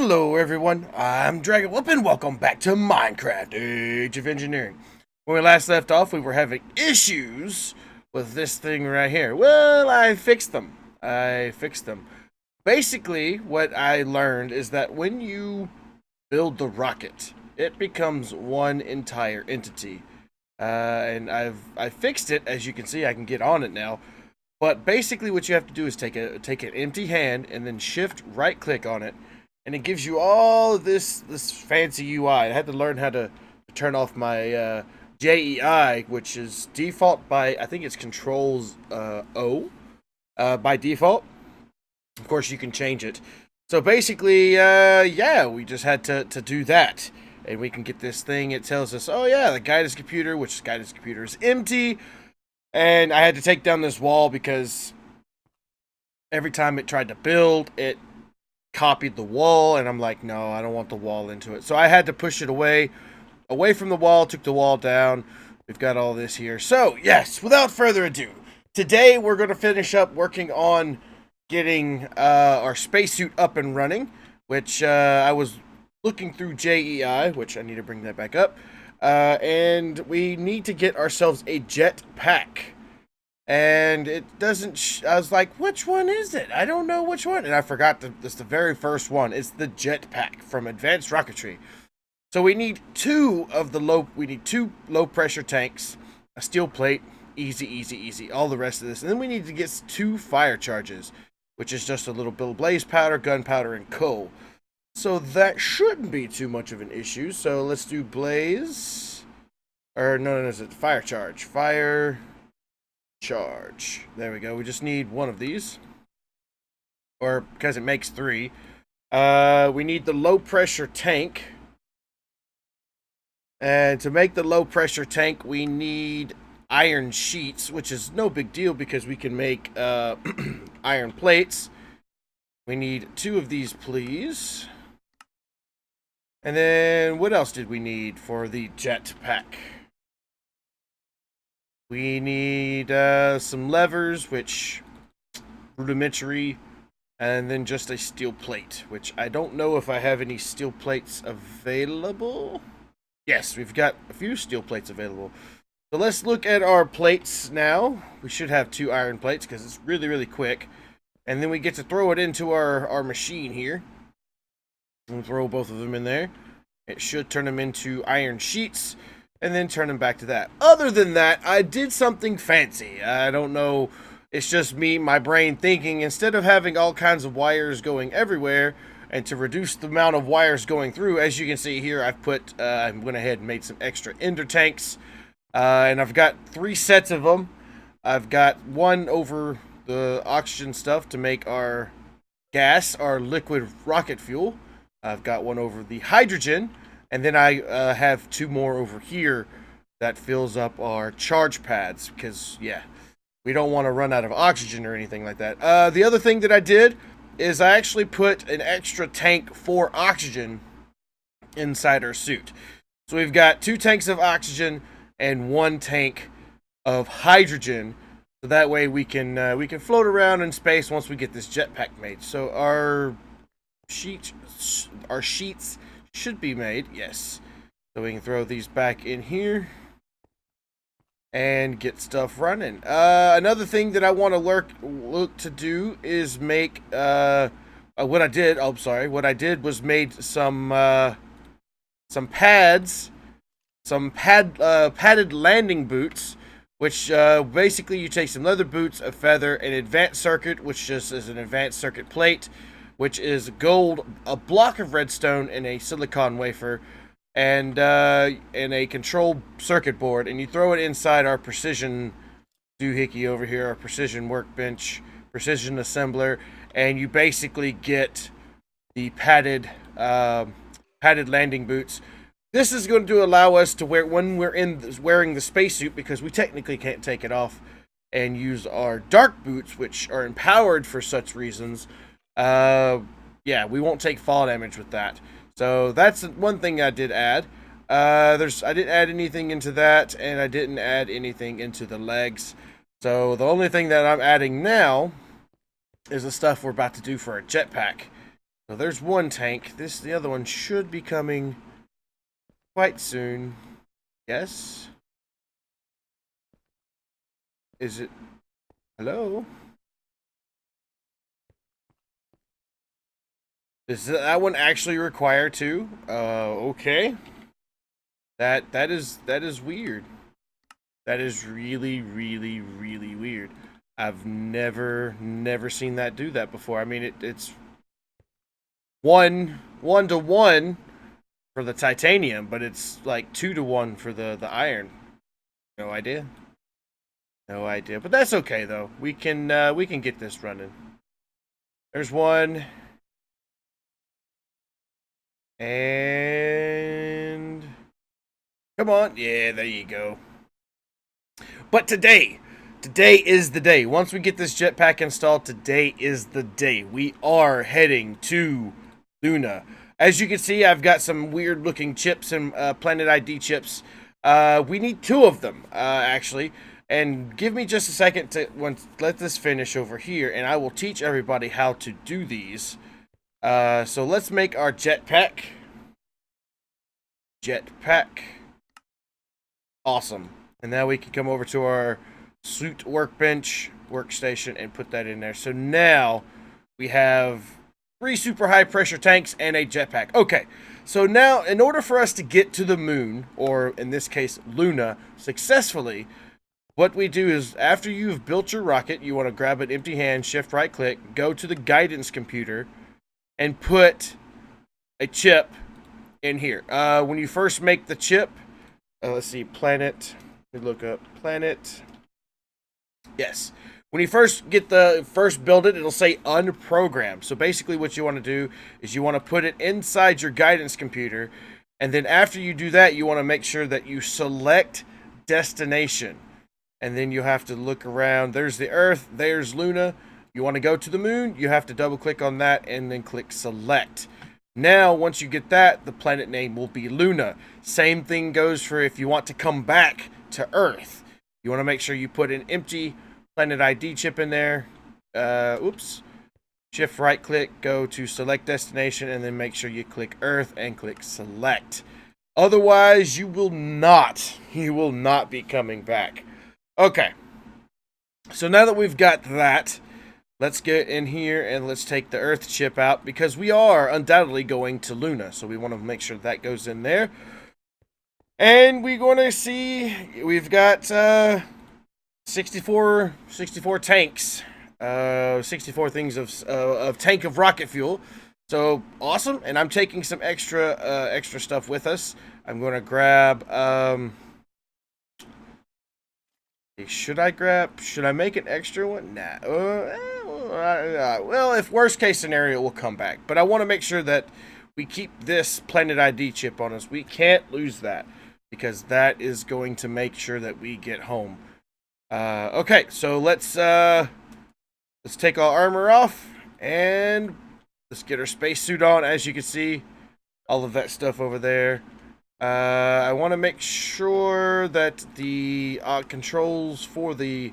Hello everyone, I'm Dragon Whoop and welcome back to Minecraft Age of Engineering. When we last left off, we were having issues with this thing right here. Well, I fixed them. Basically, what I learned is that when you build the rocket, it becomes one entire entity. And I fixed it. As you can see, I can get on it now. But basically what you have to do is take an empty hand and then shift right click on it. And it gives you all of this fancy UI. I had to learn how to turn off my JEI, which is default by, I think it's Controls O by default. Of course, you can change it. So basically, yeah, we just had to do that. And we can get this thing. It tells us, oh yeah, the guidance computer, which guidance computer is empty. And I had to take down this wall because every time it tried to build, it copied the wall, and I'm like, no, I don't want the wall into it. So I had to push it away from the wall, took the wall down. We've got all this here. So, yes, without further ado, today we're going to finish up working on getting our spacesuit up and running, which I was looking through JEI, which I need to bring that back up. And we need to get ourselves a jet pack. And it doesn't, I was like, which one is it? I don't know which one. And I forgot it's the very first one. It's the jetpack from Advanced Rocketry. So we need two low pressure tanks, a steel plate, easy, all the rest of this. And then we need to get 2 fire charges, which is just a little bit of blaze powder, gunpowder, and coal. So that shouldn't be too much of an issue. So let's do blaze, or no, it's a fire charge. Fire charge. There we go. We just need one of these, or because it makes 3. We need the low pressure tank, and to make the low pressure tank we need iron sheets, which is no big deal because we can make iron plates. We need 2 of these, please. And then what else did we need for the jet pack? We need some levers, which rudimentary, and then just a steel plate, which I don't know if I have any steel plates available. Yes, we've got a few steel plates available. So let's look at our plates now. We should have 2 iron plates because it's really quick. And then we get to throw it into our machine here. We'll throw both of them in there. It should turn them into iron sheets. And then turn them back to that. Other than that, I did something fancy. I don't know. It's just me, my brain thinking, instead of having all kinds of wires going everywhere, and to reduce the amount of wires going through, as you can see here, I went ahead and made some extra ender tanks. And I've got 3 sets of them. I've got one over the oxygen stuff to make our gas, our liquid rocket fuel. I've got one over the hydrogen. And then I have 2 more over here that fills up our charge pads because, yeah, we don't want to run out of oxygen or anything like that. The other thing that I did is I actually put an extra tank for oxygen inside our suit. So we've got 2 tanks of oxygen and 1 tank of hydrogen. So that way we can float around in space once we get this jetpack made. So our sheets should be made, yes. So we can throw these back in here and get stuff running. Another thing that I want to look to do is make what I did was made some pads, padded landing boots, which basically you take some leather boots, a feather, an advanced circuit, which just is an advanced circuit plate, which is gold, a block of redstone, and a silicon wafer, and a control circuit board, and you throw it inside our precision doohickey over here, our precision workbench, precision assembler, and you basically get the padded landing boots. This is going to allow us to wear, when we're wearing the spacesuit, because we technically can't take it off, and use our dark boots, which are empowered for such reasons. Yeah, we won't take fall damage with that. So that's one thing I did add. I didn't add anything into that, and I didn't add anything into the legs. So the only thing that I'm adding now is the stuff we're about to do for a jetpack. So there's one tank. The other one should be coming quite soon. Yes? Is it? Hello? Does that one actually require two? Okay. That is weird. That is really, really, really weird. I've never seen that do that before. I mean, it's one to one for the titanium, but it's like 2 to 1 for the iron. No idea. No idea. But that's okay though. We can get this running. There's one. And come on. Yeah, there you go. But today is the day. Once we get this jetpack installed, today is the day. We are heading to Luna. As you can see, I've got some weird looking chips and Planet ID chips. We need 2 of them, actually. And give me just a second to let this finish over here, and I will teach everybody how to do these. So let's make our jetpack. Awesome. And now we can come over to our suit workstation, and put that in there. So now we have 3 super high pressure tanks and a jetpack. Okay, so now in order for us to get to the moon, or in this case Luna, successfully, what we do is after you've built your rocket, you want to grab an empty hand, shift right click, go to the guidance computer, and put a chip in here. When you first make the chip, let's see, planet, let me look up planet. Yes. When you first build it, it'll say unprogrammed. So basically what you want to do is you want to put it inside your guidance computer, and then after you do that, you want to make sure that you select destination. And then you have to look around. There's the Earth, there's Luna. You want to go to the moon, you have to double click on that and then click select. Now, once you get that, the planet name will be Luna. Same thing goes for if you want to come back to Earth. You want to make sure you put an empty Planet ID chip in there. Shift right click, go to select destination, and then make sure you click Earth and click select. Otherwise, you will not be coming back. Okay. So now that we've got that, let's get in here and let's take the Earth chip out, because we are undoubtedly going to Luna. So we want to make sure that goes in there. And we're going to see, we've got 64 tanks, 64 things of tank of rocket fuel. So awesome. And I'm taking some extra stuff with us. I'm going to grab, should I make an extra one? Nah. Well, if worst case scenario, we'll come back. But I want to make sure that we keep this Planet ID chip on us. We can't lose that, because that is going to make sure that we get home. Okay, so let's take our armor off, and let's get our spacesuit on. As you can see, all of that stuff over there. I want to make sure that the controls for the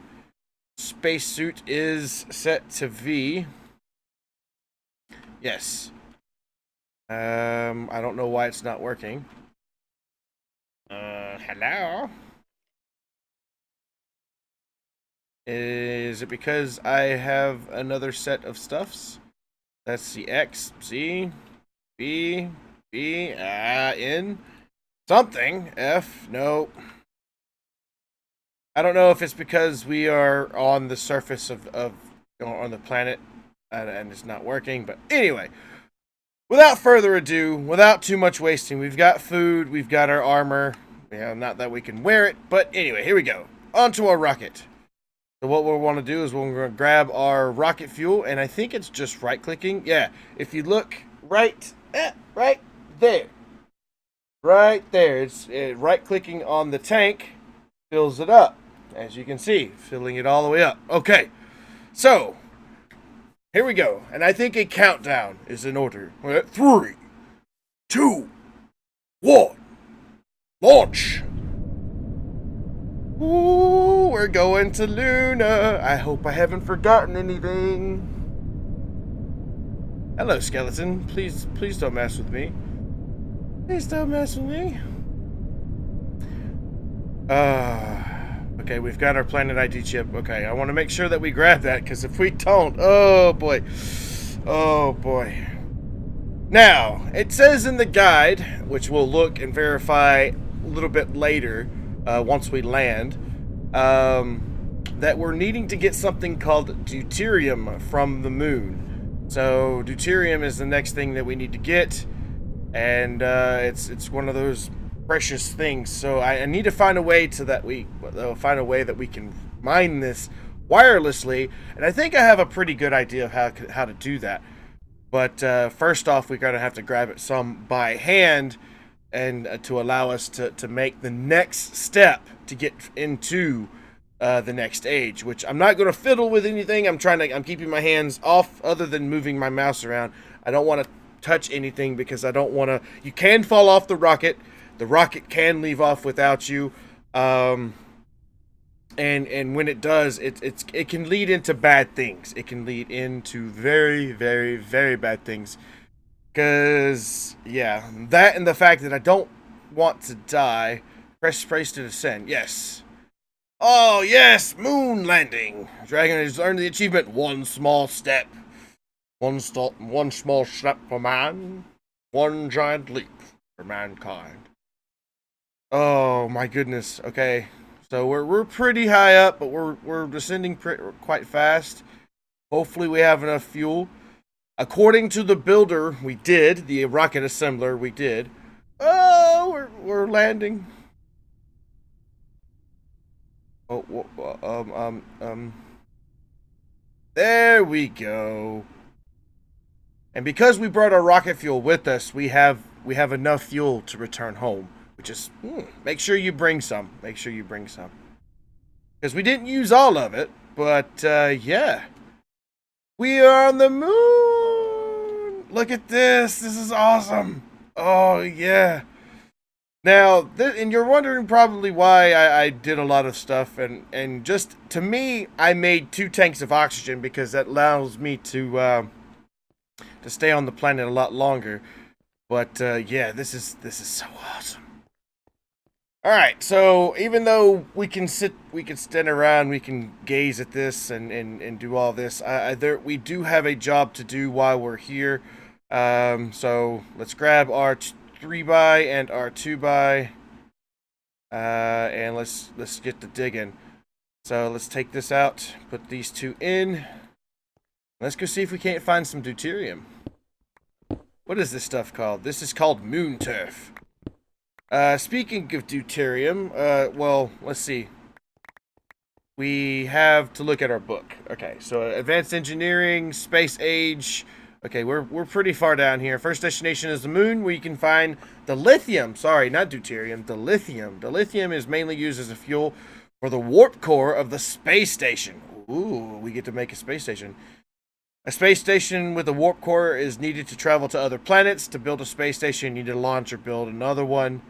spacesuit is set to V. Yes. I don't know why it's not working. Hello? Is it because I have another set of stuffs? That's the X, Z, B, B, N, something, F, no. I don't know if it's because we are on the surface on the planet and it's not working, but anyway. Without further ado, without too much wasting, we've got food, we've got our armor. Not that we can wear it, but anyway, here we go. Onto our rocket. So what we'll want to do is we're going to grab our rocket fuel, and I think it's just right-clicking. Yeah, if you look right there. Right there. It's right-clicking on the tank, fills it up. As you can see, filling it all the way up. Okay, so here we go. And I think a countdown is in order. We're at 3, 2, 1, launch. Ooh, we're going to Luna. I hope I haven't forgotten anything. Hello, skeleton. Please don't mess with me. Please don't mess with me. Okay, we've got our planet ID chip. Okay, I want to make sure that we grab that, because if we don't, oh boy. Oh boy. Now, it says in the guide, which we'll look and verify a little bit later, once we land, that we're needing to get something called deuterium from the moon. So, deuterium is the next thing that we need to get, and it's one of those precious things. So I need to find a way that we can mine this wirelessly, and I think I have a pretty good idea of how to do that. But first off, we're gonna have to grab it some by hand, and to allow us to make the next step to get into the next age. Which I'm not gonna fiddle with anything. I'm keeping my hands off, other than moving my mouse around. I don't want to touch anything because I don't want to. You can fall off the rocket. The rocket can leave off without you. And when it does, it can lead into bad things. It can lead into very, very, very bad things. Because, yeah, that and the fact that I don't want to die. Press space to descend. Yes. Oh, yes, moon landing. Dragon has earned the achievement. One small step. One small step for man. One giant leap for mankind. Oh my goodness. Okay. So we're pretty high up, but we're descending quite fast. Hopefully we have enough fuel. According to the builder, we did. The rocket assembler, we did. Oh, we're landing. Oh, there we go. And because we brought our rocket fuel with us, we have enough fuel to return home. Which is, make sure you bring some. Make sure you bring some. Because we didn't use all of it, but yeah. We are on the moon! Look at this! This is awesome! Oh, yeah. Now, and you're wondering probably why I did a lot of stuff, and just, to me, I made 2 tanks of oxygen because that allows me to stay on the planet a lot longer. But, yeah, this is so awesome. Alright, so even though we can stand around, we can gaze at this and do all this, we do have a job to do while we're here. So let's grab our 3x and our 2x, and let's get to digging. So let's take this out, put these 2 in. Let's go see if we can't find some deuterium. What is this stuff called? This is called moon turf. Speaking of deuterium, well, let's see. We have to look at our book. Okay, so advanced engineering, space age. Okay, we're pretty far down here. First destination is the moon, where you can find the lithium. Sorry, not deuterium, the lithium. The lithium is mainly used as a fuel for the warp core of the space station. Ooh, we get to make a space station. A space station with a warp core is needed to travel to other planets. To build a space station, you need to launch or build another one.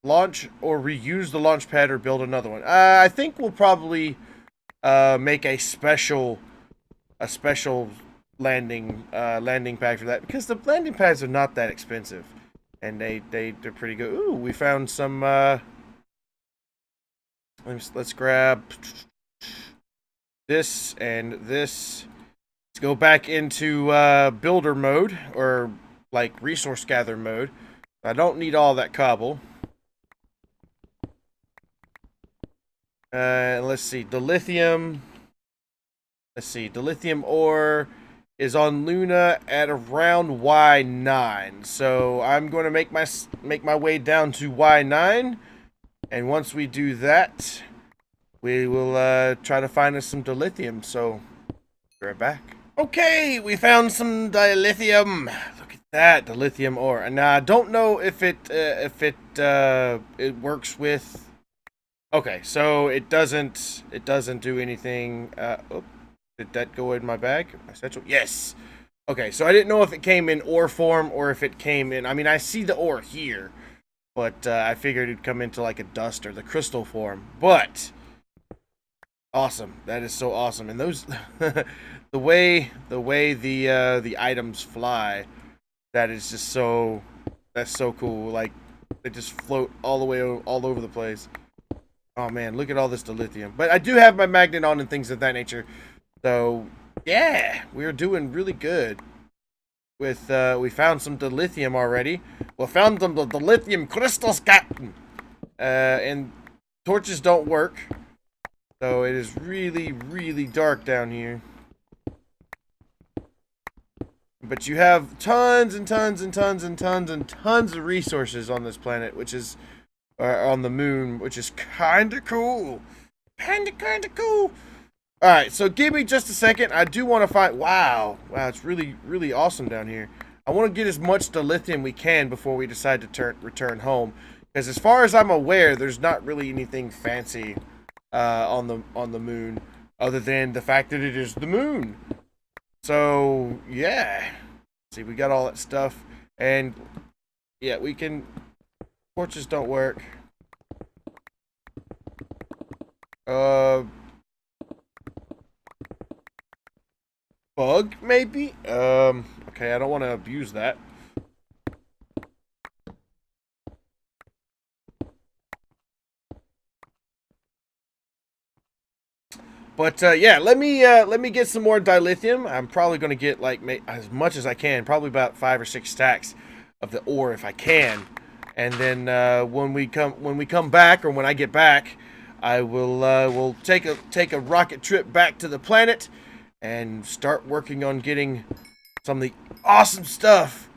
Launch or reuse the launch pad or build another one. I think we'll probably make a special landing pad for that, because the landing pads are not that expensive, and they're pretty good. Ooh, we found some. Let's grab this and this. Let's go back into builder mode, or like resource gather mode. I don't need all that cobble. Let's see, the lithium. Let's see, the lithium ore is on Luna at around Y9. So I'm going to make my way down to Y9, and once we do that, we will try to find us some dilithium. So be right back. Okay, we found some dilithium. Look at that, dilithium ore. And I don't know if it works with. Okay, so it doesn't do anything. Oh, did that go in my bag? Essential. Yes. Okay, so I didn't know if it came in ore form or if it came in. I mean, I see the ore here, but I figured it'd come into like a dust or the crystal form. But awesome, that is so awesome. And those the items fly, that is just so that's so cool. Like they just float all the way all over the place. Oh man, look at all this dilithium. But I do have my magnet on and things of that nature. So yeah, we're doing really good. With we found some dilithium already. We found the dilithium crystals, Captain. And torches don't work. So it is really, really dark down here. But you have tons and tons and tons and tons and tons of resources on this planet, which is on the moon, which is kind of cool. Kind of cool. All right, so give me just a second. I do want to find. Wow, it's really, really awesome down here. I want to get as much dilithium we can before we decide to return home, because as far as I'm aware, there's not really anything fancy on the moon, other than the fact that it is the moon. So yeah, see, we got all that stuff, and yeah, we can. Torches don't work. Bug, maybe? Okay, I don't want to abuse that. But, yeah, let me get some more dilithium. I'm probably going to get, like, as much as I can. Probably about 5 or 6 stacks of the ore if I can. And then, when we come back, or when I get back, I will take a rocket trip back to the planet and start working on getting some of the awesome stuff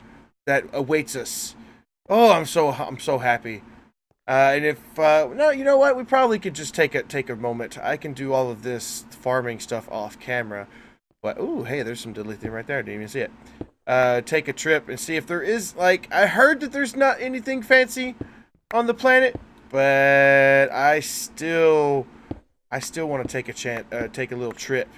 that awaits us. Oh, I'm so happy. And if no, you know what? We probably could just take a moment. I can do all of this farming stuff off camera. But ooh, hey, there's some dilithium right there. I didn't even see it. Take a trip and see if there is, like, I heard that there's not anything fancy on the planet, but I still want to take take a little trip.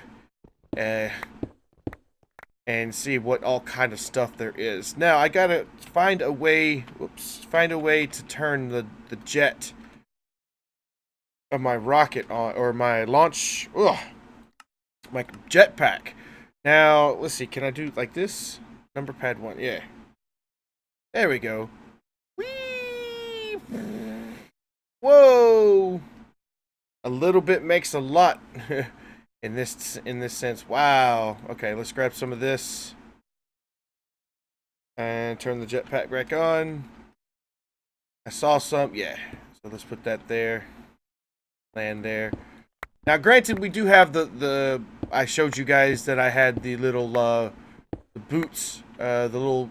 And see what all kind of stuff there is. Now I gotta find a way. Find a way to turn the jet of my rocket on, or my launch. My jetpack. Now let's see. Can I do like this? Number pad 1. Yeah. There we go. Whee! Whoa! A little bit makes a lot. In this sense. Wow. Okay, let's grab some of this and turn the jetpack back on. I saw some. Yeah. So let's put that there. Land there. Now, granted, we do have the I showed you guys that I had the little the boots, the little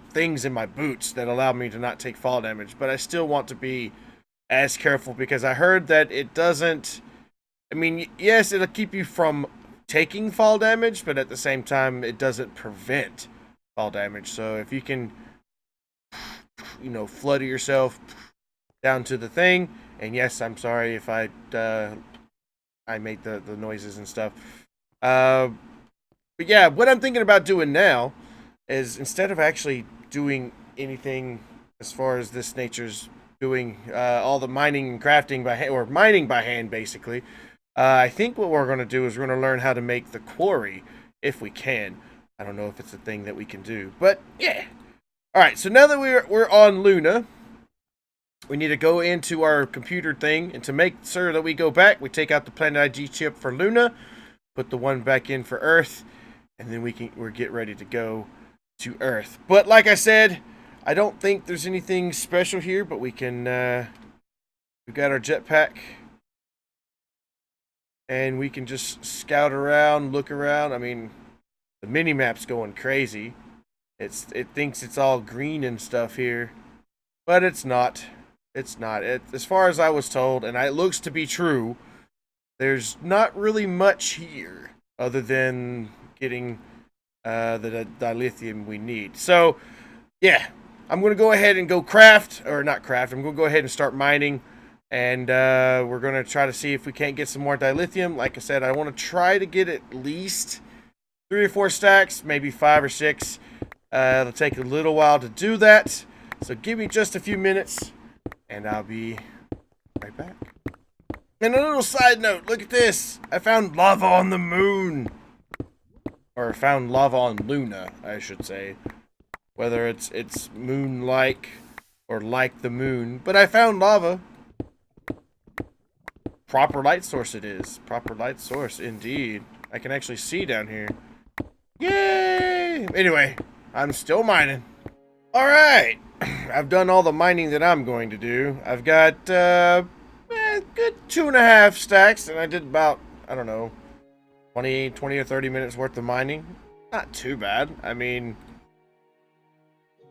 things in my boots that allow me to not take fall damage, but I still want to be as careful, because I heard that it doesn't. I mean, yes, it'll keep you from taking fall damage, but at the same time, it doesn't prevent fall damage. So if you can, flutter yourself down to the thing, and yes, I'm sorry if I made the noises and stuff. But yeah, what I'm thinking about doing now is, instead of actually doing anything as far as this nature's doing all the mining and crafting by hand, or mining by hand, basically. I think what we're going to do is we're going to learn how to make the quarry, if we can. I don't know if it's a thing that we can do, but yeah. Alright, so now that we're on Luna, we need to go into our computer thing, and to make sure that we go back, we take out the Planet ID chip for Luna, put the one back in for Earth, and then we're get ready to go to Earth. But like I said, I don't think there's anything special here, but we can, we've got our jetpack. And we can just scout around, look around. I mean, the mini-map's going crazy. It thinks it's all green and stuff here. But it's not. It's not. As far as I was told, and it looks to be true, there's not really much here other than getting the dilithium we need. So, yeah. I'm going to go ahead and go craft. Or not craft. I'm going to go ahead and start mining. And we're going to try to see if we can't get some more dilithium. Like I said, I want to try to get at least 3 or 4 stacks, maybe 5 or 6. It'll take a little while to do that. So give me just a few minutes, and I'll be right back. And a little side note, look at this. I found lava on the moon. or found lava on Luna, I should say. Whether it's moon-like or like the moon. But I found lava. Proper light source it is. Proper light source, indeed. I can actually see down here. Yay! Anyway, I'm still mining. Alright. I've done all the mining that I'm going to do. I've got, good 2.5 stacks, and I did about, I don't know, 20 or 30 minutes worth of mining. Not too bad. I mean,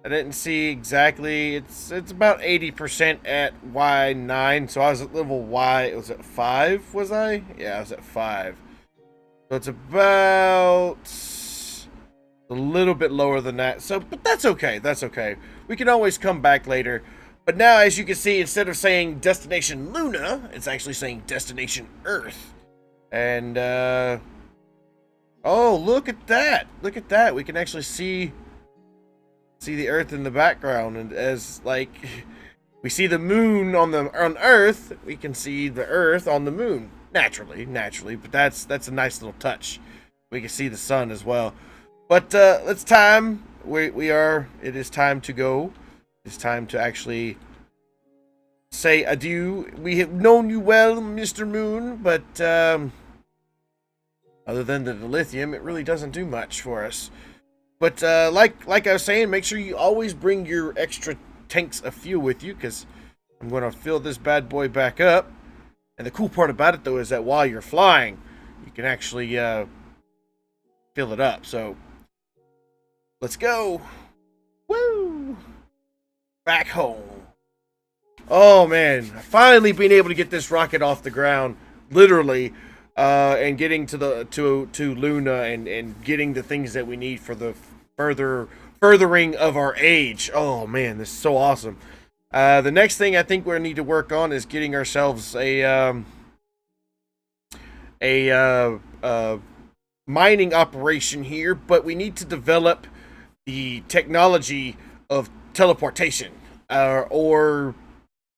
I didn't see exactly. It's about 80% at Y9. So I was at level Y. It was at 5, was I? Yeah, I was at 5. So it's about a little bit lower than that. So, but that's okay. That's okay. We can always come back later. But now, as you can see, instead of saying Destination Luna, it's actually saying Destination Earth. And, oh, look at that. Look at that. We can actually see the Earth in the background. And as, like, we see the moon on Earth, we can see the Earth on the moon. Naturally. But that's a nice little touch. We can see the sun as well. But, it's time. It is time to go. It's time to actually say adieu. We have known you well, Mr. Moon, but other than the lithium, it really doesn't do much for us. But like I was saying, make sure you always bring your extra tanks of fuel with you, because I'm going to fill this bad boy back up. And the cool part about it, though, is that while you're flying, you can actually fill it up. So let's go. Woo! Back home. Oh man, finally being able to get this rocket off the ground, literally, and getting to Luna and getting the things that we need for the furthering of our age. Oh man, this is so awesome. The next thing I think we need to work on is getting ourselves a mining operation here, but we need to develop the technology of teleportation, or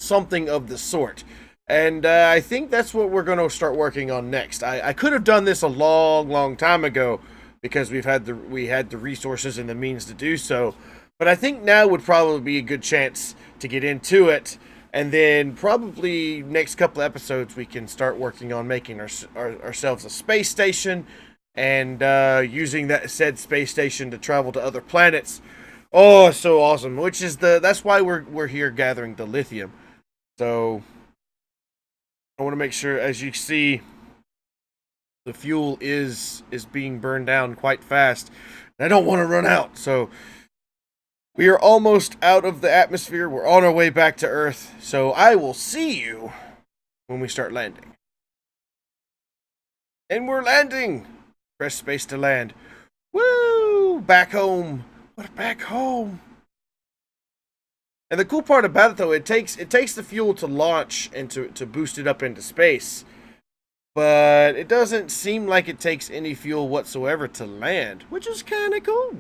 something of the sort. And I think that's what we're going to start working on next. I could have done this a long time ago, because we had the resources and the means to do so. But I think now would probably be a good chance to get into it. And then probably next couple episodes we can start working on making ourselves a space station, and using that said space station to travel to other planets. Oh, so awesome! That's why we're here gathering the lithium. So I want to make sure, as you see, the fuel is being burned down quite fast. And I don't want to run out. So we are almost out of the atmosphere. We're on our way back to Earth. So I will see you when we start landing. And we're landing. Press space to land. Woo! Back home. We're back home. And the cool part about it, though, it takes the fuel to launch and to boost it up into space. But it doesn't seem like it takes any fuel whatsoever to land, which is kind of cool.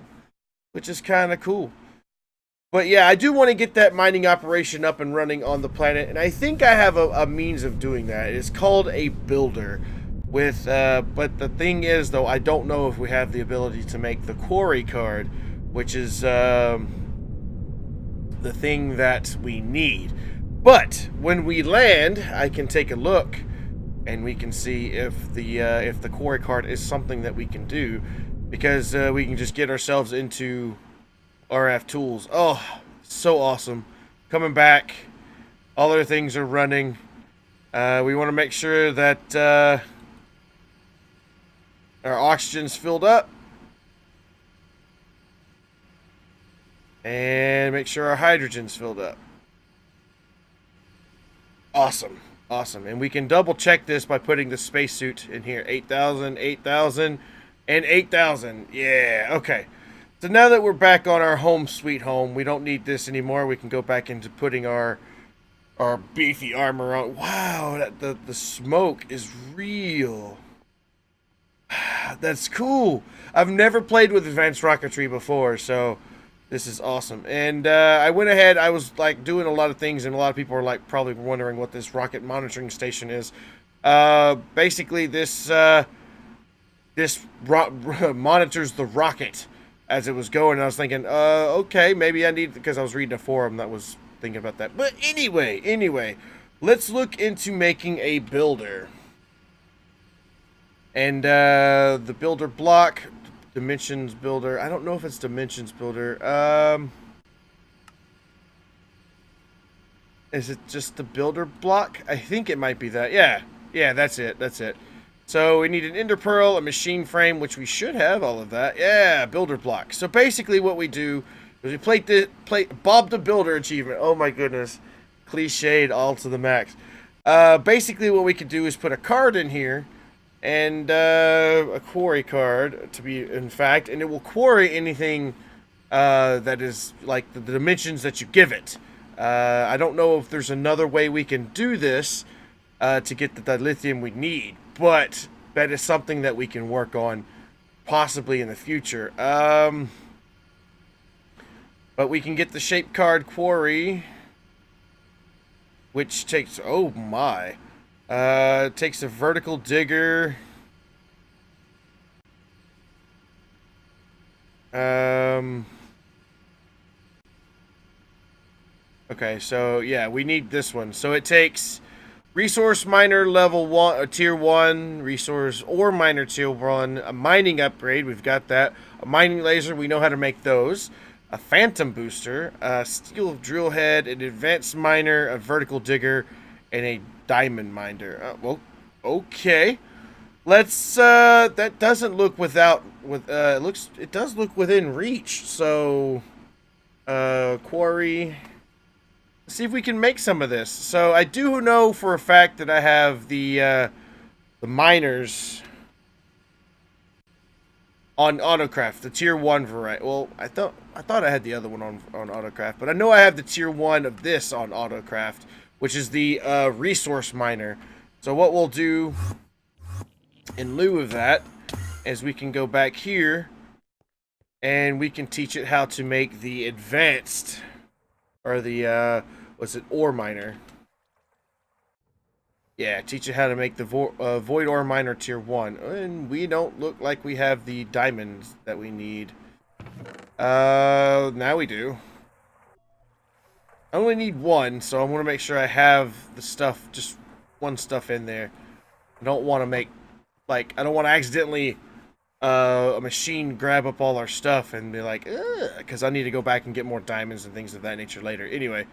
But yeah, I do want to get that mining operation up and running on the planet, and I think I have a means of doing that. It's called a builder. But the thing is, though, I don't know if we have the ability to make the quarry card, which is the thing that we need. But when we land, I can take a look, and we can see if the quarry card is something that we can do, because we can just get ourselves into RF tools. Oh, so awesome! Coming back, all other things are running. We want to make sure that our oxygen's filled up. And make sure our hydrogen's filled up. Awesome. And we can double check this by putting the spacesuit in here. 8,000, 8,000, and 8,000. Yeah, okay. So now that we're back on our home sweet home, we don't need this anymore. We can go back into putting our beefy armor on. Wow, the smoke is real. That's cool. I've never played with advanced rocketry before, so this is awesome. And I went ahead, I was like doing a lot of things, and a lot of people are like probably wondering what this rocket monitoring station is. Basically this this monitors the rocket as it was going. And I was thinking, okay, maybe I need, because I was reading a forum that was thinking about that. But anyway, let's look into making a builder. And the builder block, dimensions builder. I don't know if it's dimensions builder. Is it just the builder block? I think it might be that. Yeah, that's it. So we need an ender pearl, a machine frame, which we should have all of that. Yeah, builder block. So basically what we do is we plate Bob the Builder achievement. Oh my goodness. Cliched all to the max. Basically what we could do is put a card in here and a quarry card, to be in fact, and it will quarry anything that is like the dimensions that you give it. I don't know if there's another way we can do this to get the dilithium we need, but that is something that we can work on possibly in the future. But we can get the shape card quarry, which takes, oh my, takes a vertical digger. Okay, so yeah, we need this one. So it takes resource miner level 1, tier 1, resource ore miner tier 1, a mining upgrade, we've got that, a mining laser, we know how to make those, a phantom booster, a steel drill head, an advanced miner, a vertical digger, and a diamond miner. Well, okay. Let's that doesn't look it does look within reach. So quarry, see if we can make some of this. So I do know for a fact that I have the miners on autocraft, the tier 1 variety. Well, I thought I had the other one on autocraft, but I know I have the tier 1 of this on autocraft, which is the resource miner. So what we'll do in lieu of that is we can go back here and we can teach it how to make the advanced, or the what's it, ore miner. Yeah, teach it how to make the void ore miner tier 1. And we don't look like we have the diamonds that we need. Now we do. I only need one, so I want to make sure I have the stuff, just one stuff in there. I don't want to make, like, I don't want to accidentally a machine grab up all our stuff and be like, because I need to go back and get more diamonds and things of that nature later. Anyway,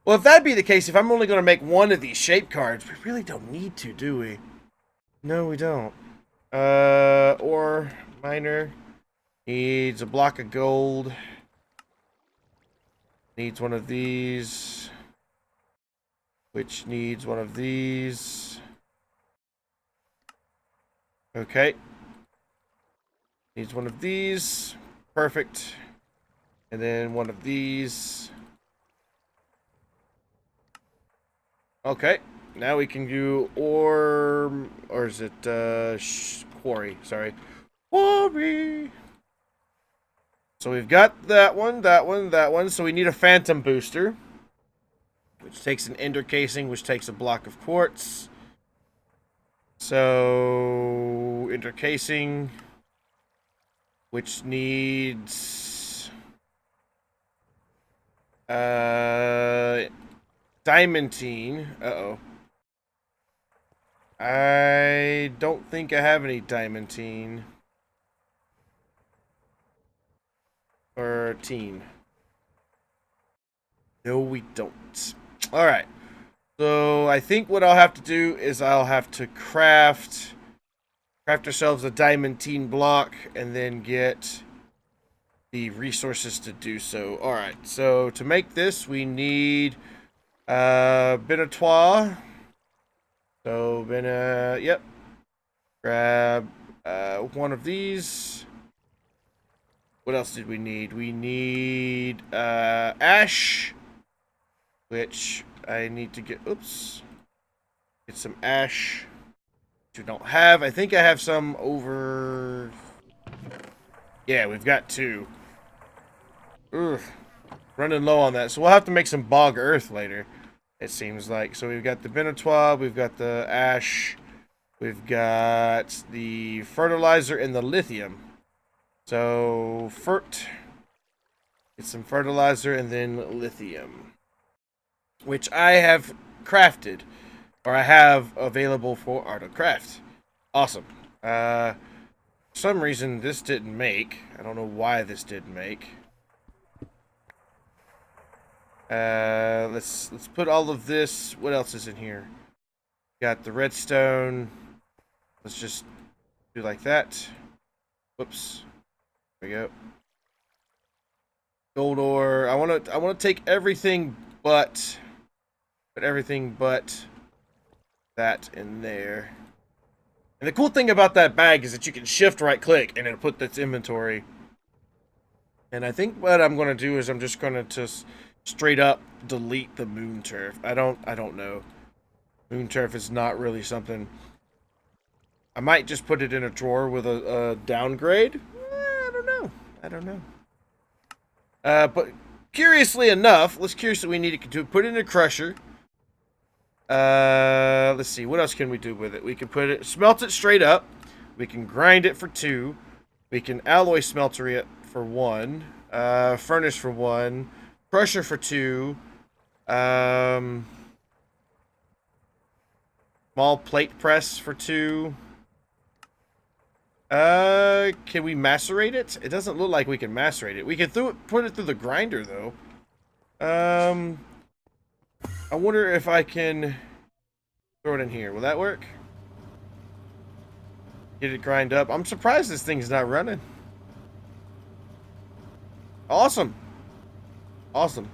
well, if that'd be the case, if I'm only going to make one of these shape cards, we really don't need to, do we? No, we don't. Ore miner needs a block of gold. Needs one of these. Which needs one of these. Okay. Needs one of these. Perfect. And then one of these. Okay. Now we can do or is it quarry? Sorry. Quarry. So we've got that one. So we need a phantom booster, which takes an ender casing, which takes a block of quartz. So ender casing, which needs diamantine. Uh-oh. I don't think I have any diamantine. Or teen. No, we don't. Alright. So I think what I'll have to do is I'll have to craft ourselves a diamantine block and then get the resources to do so. Alright, so to make this we need Benetoire. So yep. Grab one of these. What else did we need? We need ash, which I need to get. Oops, get some ash, which we don't have. I think I have some over. Yeah, we've got 2. Ugh, running low on that, so we'll have to make some bog earth later. It seems like. So we've got the Benetoire, we've got the ash, We've got the fertilizer and the lithium. So, get some fertilizer and then lithium. Which I have crafted. Or I have available for Art of Craft. Awesome. For some reason this didn't make. I don't know why this didn't make. Let's put all of this. What else is in here? Got the redstone. Let's just do like that. Whoops. There we go. Gold ore. I want to take everything but that in there. And the cool thing about that bag is that you can shift right click and it'll put this inventory. And I think what I'm going to do is I'm just going to just straight up delete the moon turf. I don't know. Moon turf is not really something. I might just put it in a drawer with a downgrade. I don't know. But curiously enough, we need to put it in a crusher. Let's see, what else can we do with it? We can smelt it straight up. We can grind it for 2. We can alloy smelter it for 1. Furnace for 1. Crusher for 2. Small plate press for 2. Can we macerate it? It doesn't look like we can macerate it. We can put it through the grinder, though. I wonder if I can throw it in here. Will that work? Get it grind up. I'm surprised this thing's not running. Awesome. Awesome.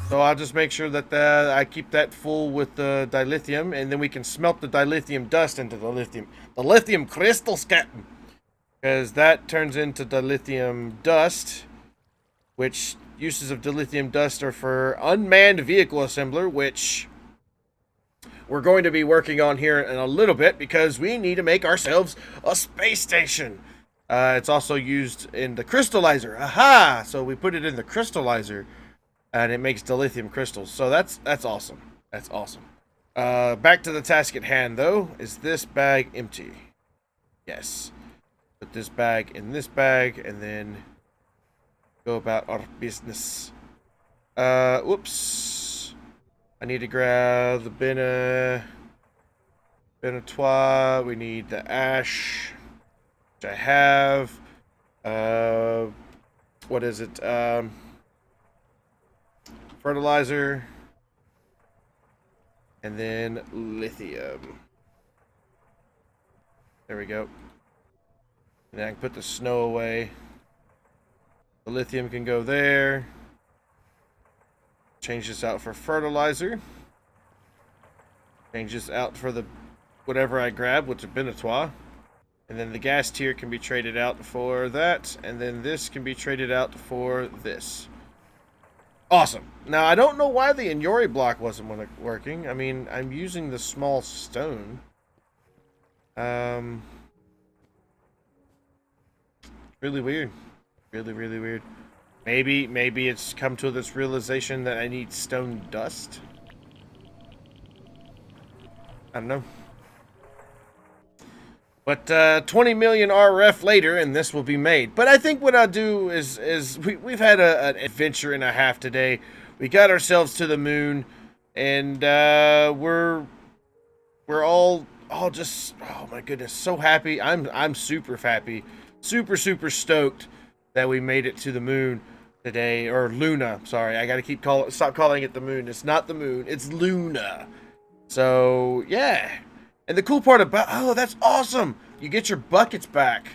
So I'll just make sure that I keep that full with the dilithium, and then we can smelt the dilithium dust into the lithium crystals, Captain. Because that turns into dilithium dust, which uses of dilithium dust are for unmanned vehicle assembler, which we're going to be working on here in a little bit because we need to make ourselves a space station. It's also used in the crystallizer. Aha! So we put it in the crystallizer, and it makes dilithium crystals. So that's awesome. That's awesome. Back to the task at hand, though. Is this bag empty? Yes. Put this bag in this bag, and then go about our business. Whoops. I need to grab the Benetoire. We need the ash, which I have. What is it? Fertilizer. And then lithium. There we go. And then I can put the snow away. The lithium can go there. Change this out for fertilizer. Change this out for the whatever I grab, which is Benetoire. And then the gas tier can be traded out for that. And then this can be traded out for this. Awesome. Now, I don't know why the Inyori block wasn't working. I mean, I'm using the small stone. Really weird. Really, really weird. Maybe it's come to this realization that I need stone dust. I don't know. But 20 million RF later, and this will be made. But I think what I'll do is we've had an adventure and a half today. We got ourselves to the moon, and we're all just, oh my goodness, so happy. I'm super happy, super stoked that we made it to the moon today, or Luna. Sorry, I got to stop calling it the moon. It's not the moon. It's Luna. So yeah. And the cool part about, oh, that's awesome. You get your buckets back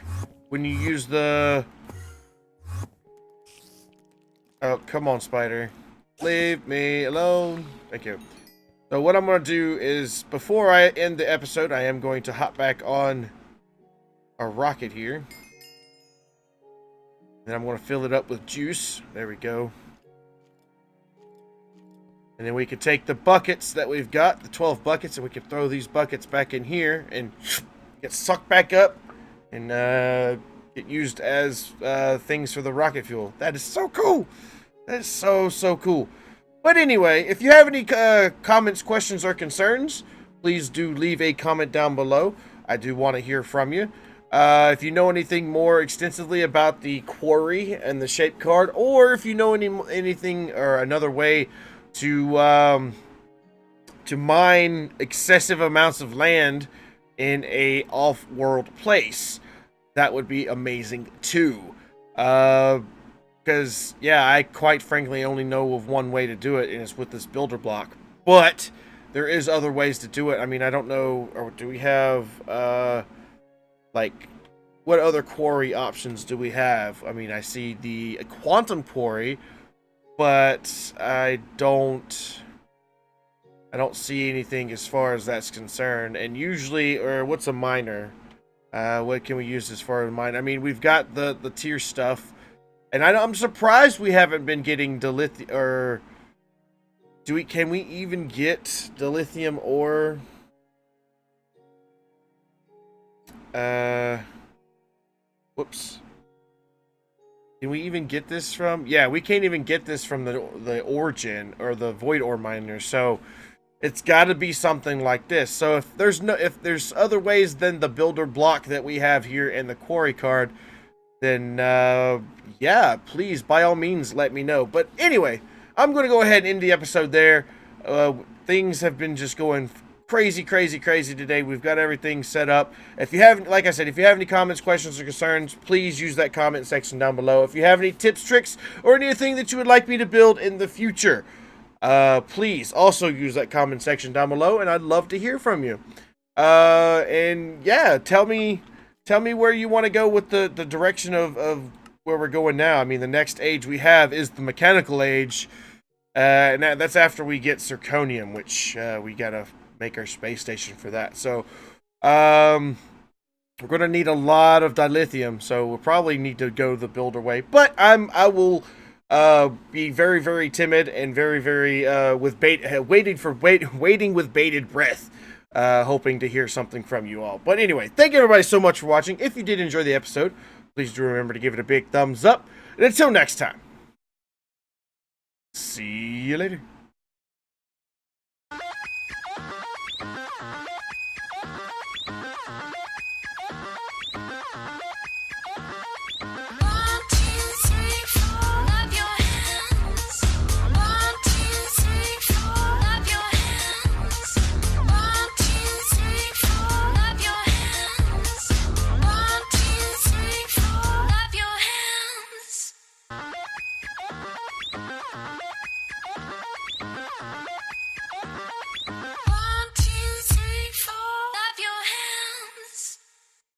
when you use the, oh, come on, spider. Leave me alone. Thank you. So what I'm going to do is, before I end the episode, I am going to hop back on a rocket here. And I'm going to fill it up with juice. There we go. And then we can take the buckets that we've got, the 12 buckets, and we can throw these buckets back in here and get sucked back up and get used as things for the rocket fuel. That is so cool. That is so cool. But anyway, if you have any comments, questions, or concerns, please do leave a comment down below. I do want to hear from you. If you know anything more extensively about the quarry and the shape card, or if you know anything or another way to mine excessive amounts of land in a off-world place, that would be amazing too. Because, yeah, I quite frankly only know of one way to do it, and it's with this builder block. But there is other ways to do it. I mean, I don't know, or do we have, like, what other quarry options do we have? I mean, I see the quantum quarry, but I don't see anything as far as that's concerned. And usually, or what's a miner? What can we use as far as mine? I mean, we've got the tier stuff, and I'm surprised we haven't been getting dilithium, or can we even get dilithium ore? Whoops. Can we even get this from? Yeah, we can't even get this from the origin or the void ore miner. So it's got to be something like this. So if there's other ways than the builder block that we have here in the quarry card, then yeah, please by all means let me know. But anyway, I'm going to go ahead and end the episode there. Things have been just going crazy today. We've got everything set up. If you have, like I said, if you have any comments, questions, or concerns, please use that comment section down below. If you have any tips, tricks, or anything that you would like me to build in the future, please also use that comment section down below, and I'd love to hear from you. And yeah, tell me where you want to go with the direction of where we're going now. I mean, the next age we have is the mechanical age, and that's after we get zirconium, which we gotta make our space station for that. So we're gonna need a lot of dilithium, so we'll probably need to go the builder way. But I will be very timid and very waiting with bated breath, hoping to hear something from you all. But anyway, thank you everybody so much for watching. If you did enjoy the episode, please do remember to give it a big thumbs up. And until next time, see you later.